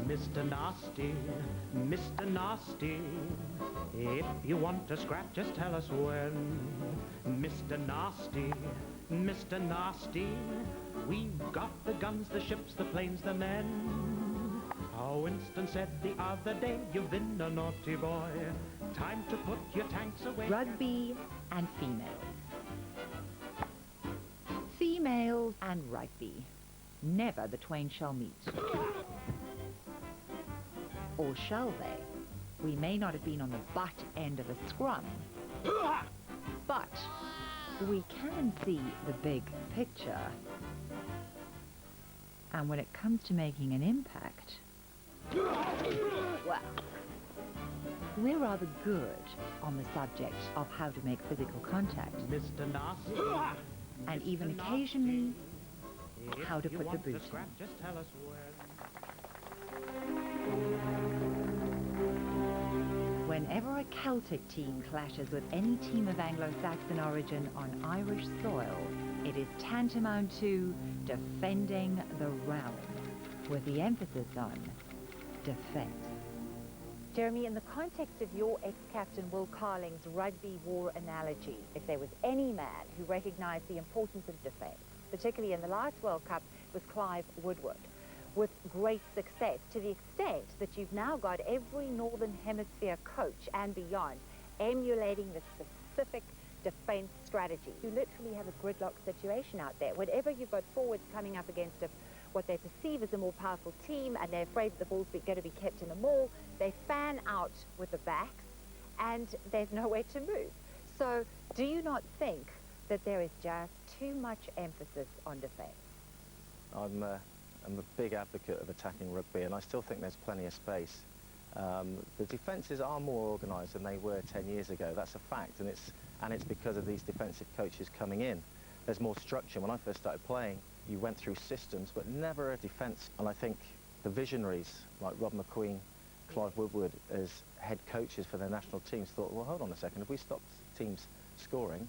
Mr. Nasty, Mr. Nasty, if you want to scrap, just tell us when. Mr. Nasty, Mr. Nasty, we've got the guns, the ships, the planes, the men. How Winston said the other day, you've been a naughty boy. Time to put your tanks away. Rugby and females. Females and rugby. Never the twain shall meet. Or shall they? We may not have been on the butt end of a scrum, but we can see the big picture. And when it comes to making an impact, well, we're rather good on the subject of how to make physical contact. Mr. Nasty, and even occasionally, how to put the boot in. Just tell us when. Whenever a Celtic team clashes with any team of Anglo-Saxon origin on Irish soil, it is tantamount to defending the realm, with the emphasis on defense. Jeremy, in the context of your ex-captain Will Carling's rugby war analogy, if there was any man who recognised the importance of defence, particularly in the last World Cup, was Clive Woodward, with great success, to the extent that you've now got every Northern Hemisphere coach and beyond emulating the specific defence strategy. You literally have a gridlock situation out there. Whenever you've got forwards coming up against what they perceive as a more powerful team and they're afraid that the ball's going to be kept in the maul, they fan out with the backs and there's nowhere to move. So do you not think that there is just too much emphasis on defence? I'm a big advocate of attacking rugby, and I still think there's plenty of space. The defences are more organised than they were 10 years ago. That's a fact, and it's because of these defensive coaches coming in. There's more structure. When I first started playing, you went through systems, but never a defence. And I think the visionaries like Rob McQueen, Clive Woodward, as head coaches for their national teams, thought, well, hold on a second, if we stop teams scoring,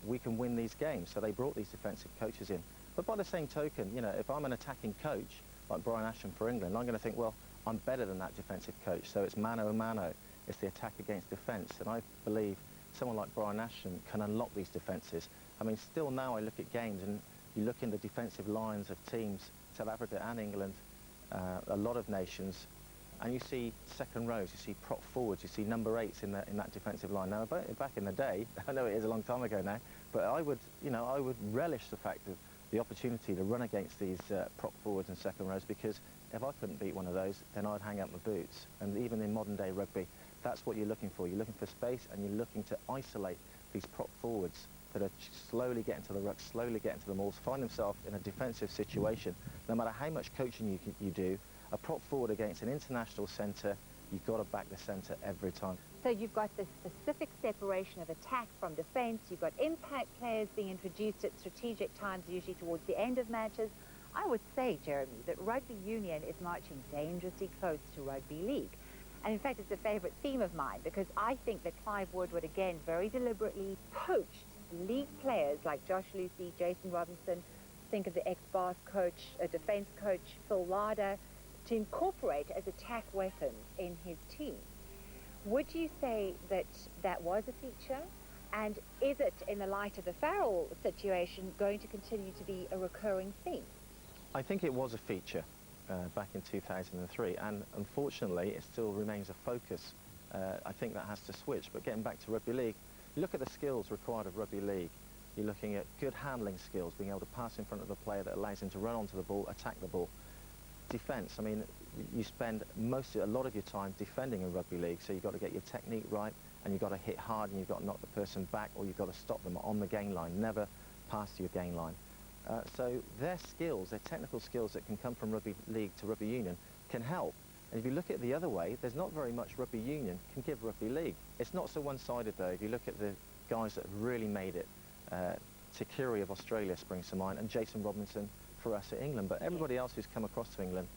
we can win these games. So they brought these defensive coaches in. But by the same token, you know, if I'm an attacking coach, like Brian Ashton for England, I'm going to think, well, I'm better than that defensive coach. So it's mano a mano. It's the attack against defence. And I believe someone like Brian Ashton can unlock these defences. I mean, still now I look at games and you look in the defensive lines of teams, South Africa and England, a lot of nations, and you see second rows, you see prop forwards, you see number 8s in that defensive line. Now, back in the day, I know it is a long time ago now, but I would relish the fact of the opportunity to run against these prop forwards and second rows, because if I couldn't beat one of those, then I'd hang up my boots. And even in modern day rugby, that's what you're looking for. You're looking for space, and you're looking to isolate these prop forwards that are slowly getting to the ruck, slowly getting to the mauls, find themselves in a defensive situation. No matter how much coaching you do, a prop forward against an international centre, you've got to back the centre every time. So you've got this specific separation of attack from defence. You've got impact players being introduced at strategic times, usually towards the end of matches. I would say, Jeremy, that rugby union is marching dangerously close to rugby league. And in fact, it's a favourite theme of mine, because I think that Clive Woodward, again, very deliberately poached league players like Josh Lucy, Jason Robinson, think of the ex-Bath coach, a defence coach, Phil Larder, to incorporate as attack weapons in his team. Would you say that that was a feature? And is it, in the light of the Farrell situation, going to continue to be a recurring theme? I think it was a feature back in 2003, and unfortunately it still remains a focus. I think that has to switch. But getting back to rugby league, you look at the skills required of rugby league. You're looking at good handling skills, being able to pass in front of the player that allows him to run onto the ball, attack the ball. Defence, I mean, you spend a lot of your time defending in rugby league, so you've got to get your technique right, and you've got to hit hard, and you've got to knock the person back, or you've got to stop them on the gain line, never pass your gain line. So their skills, their technical skills that can come from rugby league to rugby union can help. And if you look at it the other way, there's not very much rugby union can give rugby league. It's not so one-sided though. If you look at the guys that have really made it, Takiri of Australia springs to mind, and Jason Robinson for us at England. But everybody else who's come across to England,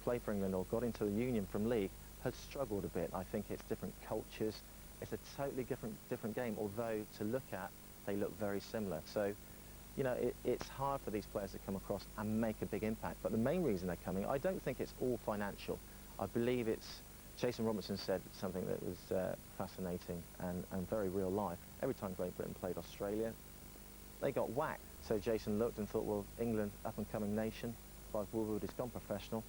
played for England or got into the union from league, has struggled a bit. I think it's different cultures. It's a totally different game, although to look at, they look very similar. So you know, it's hard for these players to come across and make a big impact. But the main reason they're coming, I don't think it's all financial. I believe it's, Jason Robertson said something that was fascinating and very real life. Every time Great Britain played Australia, they got whacked. So Jason looked and thought, well, England, up-and-coming nation, Clive Woolwood has gone professional,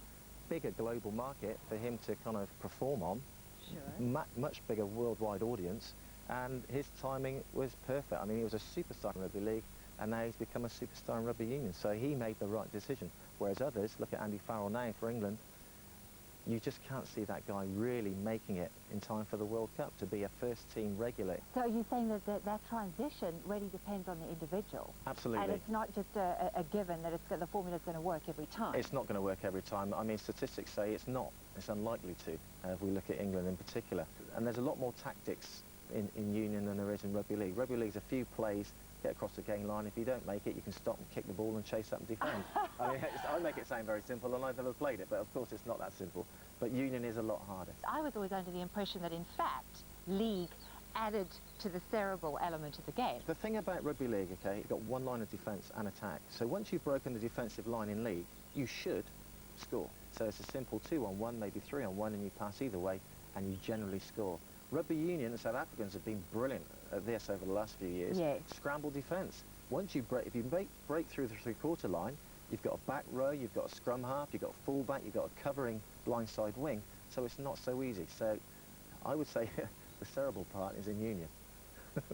bigger global market for him to kind of perform on, Sure. much bigger worldwide audience, and his timing was perfect. I mean, he was a superstar in rugby league, and now he's become a superstar in rugby union, so he made the right decision. Whereas others, look at Andy Farrell now for England, you just can't see that guy really making it in time for the World Cup to be a first-team regular. So you're saying that transition really depends on the individual? Absolutely. And it's not just a given that the formula's going to work every time? It's not going to work every time. I mean, statistics say it's not. It's unlikely to, if we look at England in particular. And there's a lot more tactics in union than there is in rugby league. Rugby league's a few plays, get across the game line. If you don't make it, you can stop and kick the ball and chase up and defend. I mean, I make it sound very simple, and I've never played it, but of course it's not that simple. But union is a lot harder. I was always under the impression that, in fact, league added to the cerebral element of the game. The thing about rugby league, okay, you've got one line of defence and attack. So once you've broken the defensive line in league, you should score. So it's a simple 2-on-1, maybe 3-on-1, and you pass either way, and you generally score. Rugby union, the South Africans have been brilliant at this over the last few years. Yes. Scramble defence. Once you break, if you break through the three-quarter line, you've got a back row, you've got a scrum half, you've got a full-back, you've got a covering blindside wing, so it's not so easy. So I would say the cerebral part is in union.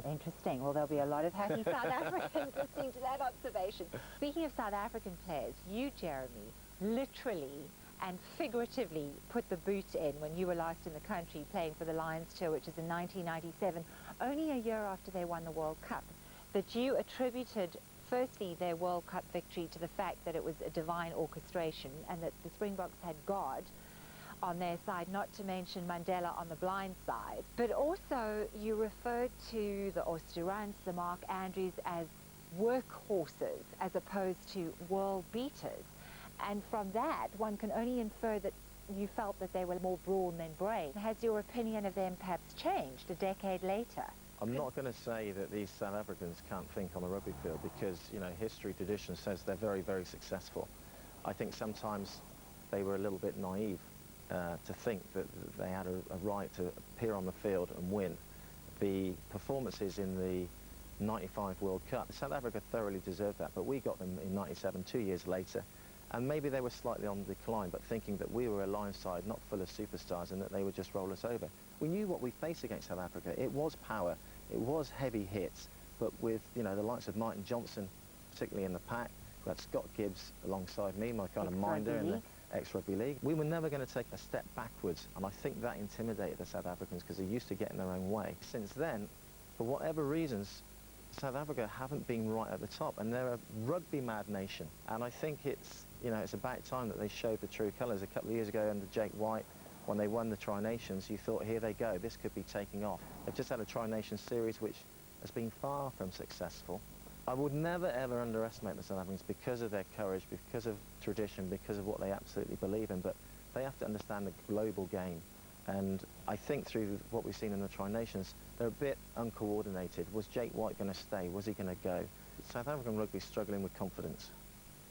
Interesting. Well, there'll be a lot of happy South Africans listening to that observation. Speaking of South African players, you, Jeremy, literally and figuratively put the boot in when you were last in the country playing for the Lions Tour, which is in 1997, only a year after they won the World Cup. That you attributed, firstly, their World Cup victory to the fact that it was a divine orchestration and that the Springboks had God on their side, not to mention Mandela on the blind side. But also you referred to the Osterans, the Mark Andrews, as workhorses as opposed to world beaters. And from that, one can only infer that you felt that they were more brawn than brain. Has your opinion of them perhaps changed a decade later? I'm not going to say that these South Africans can't think on the rugby field because, you know, history, tradition says they're very, very successful. I think sometimes they were a little bit naive to think that they had a right to appear on the field and win. The performances in the 95 World Cup, South Africa thoroughly deserved that, but we got them in 97, 2 years later. And maybe they were slightly on the decline, but thinking that we were a Lions side not full of superstars and that they would just roll us over. We knew what we faced against South Africa. It was power, it was heavy hits, but with, you know, the likes of Martin Johnson, particularly in the pack, we had Scott Gibbs alongside me, my kind of minder in the ex-rugby league. We were never going to take a step backwards, and I think that intimidated the South Africans because they're used to getting their own way. Since then, for whatever reasons, South Africa haven't been right at the top, and they're a rugby-mad nation. And I think it's, you know, it's about time that they showed the true colours. A couple of years ago under Jake White, when they won the Tri-Nations, you thought, here they go, this could be taking off. They've just had a Tri-Nations series which has been far from successful. I would never, ever underestimate the South Africans because of their courage, because of tradition, because of what they absolutely believe in, but they have to understand the global game. And I think through what we've seen in the Tri-Nations, they're a bit uncoordinated. Was Jake White going to stay? Was he going to go? South African rugby is struggling with confidence.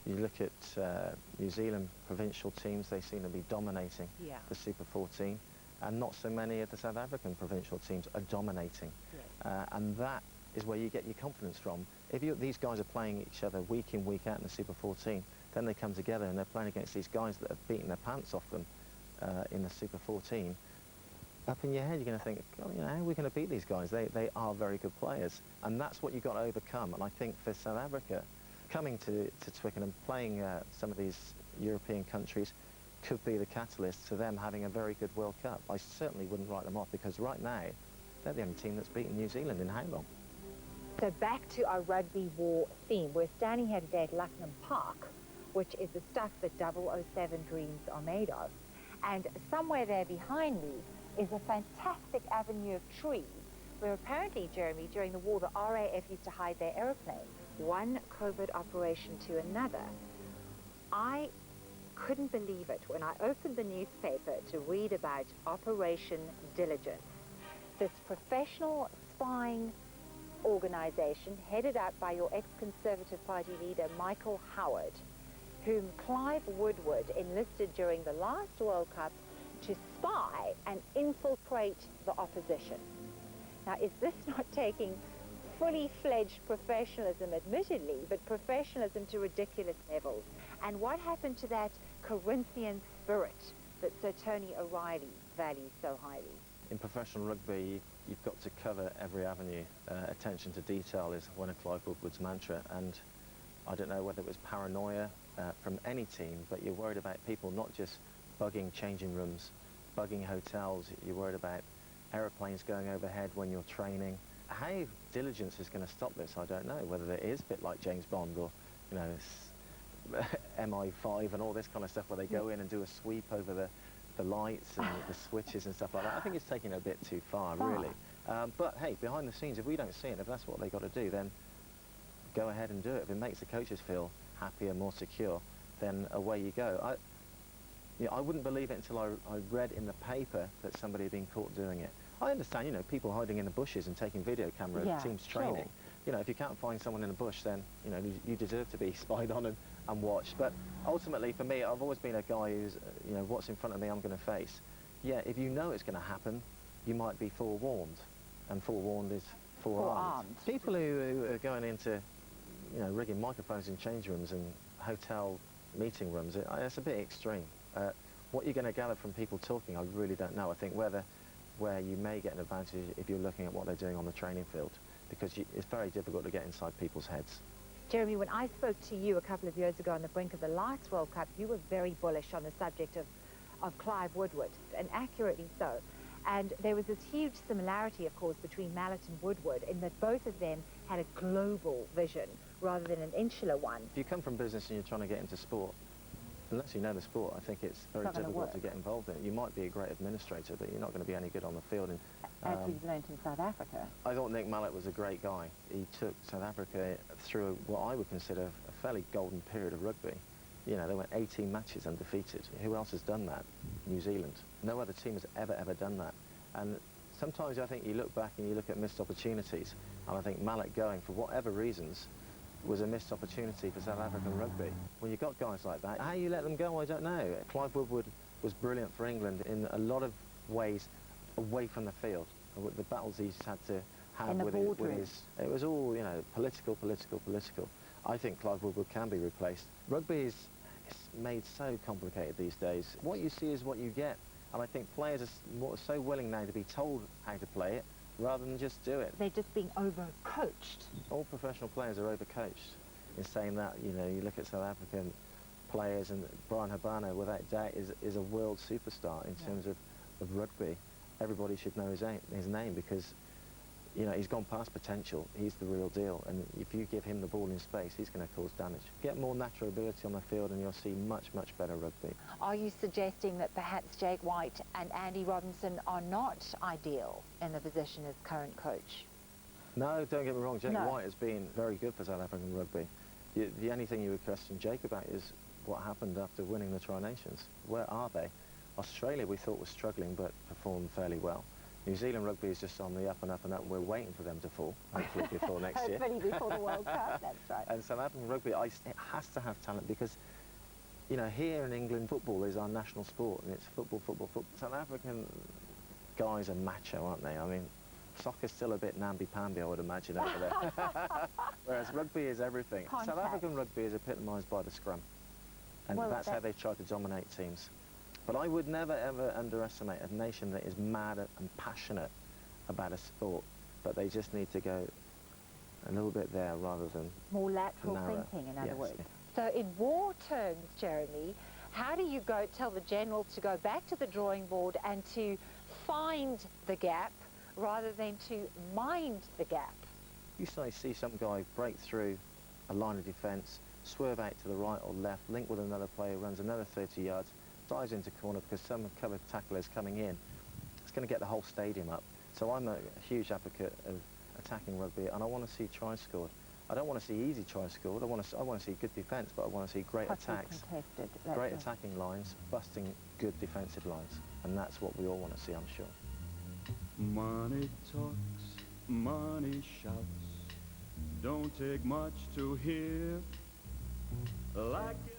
You look at New Zealand provincial teams, they seem to be dominating the Super 14, and not so many of the South African provincial teams are dominating. And that is where you get your confidence from. If these guys are playing each other week in, week out in the Super 14, then they come together and they're playing against these guys that have beaten their pants off them in the Super 14. Up in your head, you're going to think, oh, you know, how are we going to beat these guys? They are very good players. And that's what you've got to overcome. And I think for South Africa, coming to Twickenham, playing some of these European countries could be the catalyst to them having a very good World Cup. I certainly wouldn't write them off because right now, they're the only team that's beaten New Zealand in how long? So back to our rugby war theme. We're standing here today at Lucknam Park, which is the stuff that 007 dreams are made of. And somewhere there behind me is a fantastic avenue of trees where apparently, Jeremy, during the war, the RAF used to hide their aeroplanes, one covert operation to another. I couldn't believe it when I opened the newspaper to read about Operation Diligence, this professional spying organisation headed up by your ex-Conservative Party leader Michael Howard, whom Clive Woodward enlisted during the last World Cup to spy and infiltrate the opposition. Now, is this not taking fully fledged professionalism, admittedly, but professionalism to ridiculous levels? And what happened to that Corinthian spirit that Sir Tony O'Reilly values so highly? In professional rugby, you've got to cover every avenue. Attention to detail is one of Clive Woodward's mantra, and I don't know whether it was paranoia from any team, but you're worried about people not just bugging changing rooms, bugging hotels, you're worried about aeroplanes going overhead when you're training. How diligence is going to stop this, I don't know. Whether it is a bit like James Bond or, you know, MI5 and all this kind of stuff where they go in and do a sweep over the lights and the switches and stuff like that. I think it's taking it a bit too far, really. But hey, behind the scenes, if we don't see it, if that's what they got to do, then go ahead and do it. If it makes the coaches feel happier, more secure, then away you go. I wouldn't believe it until I read in the paper that somebody had been caught doing it. I understand, you know, people hiding in the bushes and taking video camera of teams training. Sure. You know, if you can't find someone in a bush, then, you know, you deserve to be spied on and watched. But ultimately, for me, I've always been a guy who's, you know, what's in front of me, I'm going to face. Yeah, if you know it's going to happen, you might be forewarned. And forewarned is forearmed. People who are going into, you know, rigging microphones in change rooms and hotel meeting rooms, it's a bit extreme. What you're going to gather from people talking, I really don't know. I think where you may get an advantage if you're looking at what they're doing on the training field, because it's very difficult to get inside people's heads. Jeremy, when I spoke to you a couple of years ago on the brink of the last World Cup, you were very bullish on the subject of Clive Woodward, and accurately so. And there was this huge similarity, of course, between Mallet and Woodward in that both of them had a global vision rather than an insular one. If you come from business and you're trying to get into sport, unless you know the sport, I think it's very difficult to get involved in it. You might be a great administrator, but you're not going to be any good on the field. And, As we've learnt in South Africa. I thought Nick Mallet was a great guy. He took South Africa through what I would consider a fairly golden period of rugby. You know, they went 18 matches undefeated. Who else has done that? New Zealand. No other team has ever done that. And sometimes I think you look back and you look at missed opportunities, and I think Mallet going, for whatever reasons, was a missed opportunity for South African rugby. When you've got guys like that, how you let them go, I don't know. Clive Woodward was brilliant for England in a lot of ways away from the field. The battles he's had to have with his... It was all, you know, political. I think Clive Woodward can be replaced. Rugby is made so complicated these days. What you see is what you get. And I think players are so willing now to be told how to play it rather than just do it. They're just being over-coached. All professional players are over-coached. In saying that, you know, you look at South African players, and Brian Habana, without doubt, is a world superstar in terms of rugby. Everybody should know his name because, you know, he's gone past potential. He's the real deal. And if you give him the ball in space, he's going to cause damage. Get more natural ability on the field and you'll see much better rugby. Are you suggesting that perhaps Jake White and Andy Robinson are not ideal in the position as current coach? No, don't get me wrong. Jake White has been very good for South African rugby. The only thing you would question Jake about is what happened after winning the Tri-Nations. Where are they? Australia we thought was struggling but performed fairly well. New Zealand rugby is just on the up and up and up. We're waiting for them to fall, hopefully before next year. Hopefully before the World Cup, that's right. And South African rugby, it has to have talent because, you know, here in England, football is our national sport, and it's football. South African guys are macho, aren't they? I mean, soccer's still a bit namby-pamby, I would imagine, over there. Whereas rugby is everything. Contact. South African rugby is epitomised by the scrum. And that's how they try to dominate teams. But I would never, ever underestimate a nation that is mad and passionate about a sport, but they just need to go a little bit there rather than more lateral narrow. thinking, in other words. Yeah. So in war terms, Jeremy, how do you tell the general to go back to the drawing board and to find the gap rather than to mind the gap? You see some guy break through a line of defence, swerve out to the right or left, link with another player, runs another 30 yards, dives into corner because some covered tackler is coming in. It's going to get the whole stadium up. So I'm a huge advocate of attacking rugby, and I want to see tries scored. I don't want to see easy tries scored. I want to see good defence, but I want to see great attacks, great attacking lines, busting good defensive lines, and that's what we all want to see, I'm sure. Money talks, money shouts, don't take much to hear like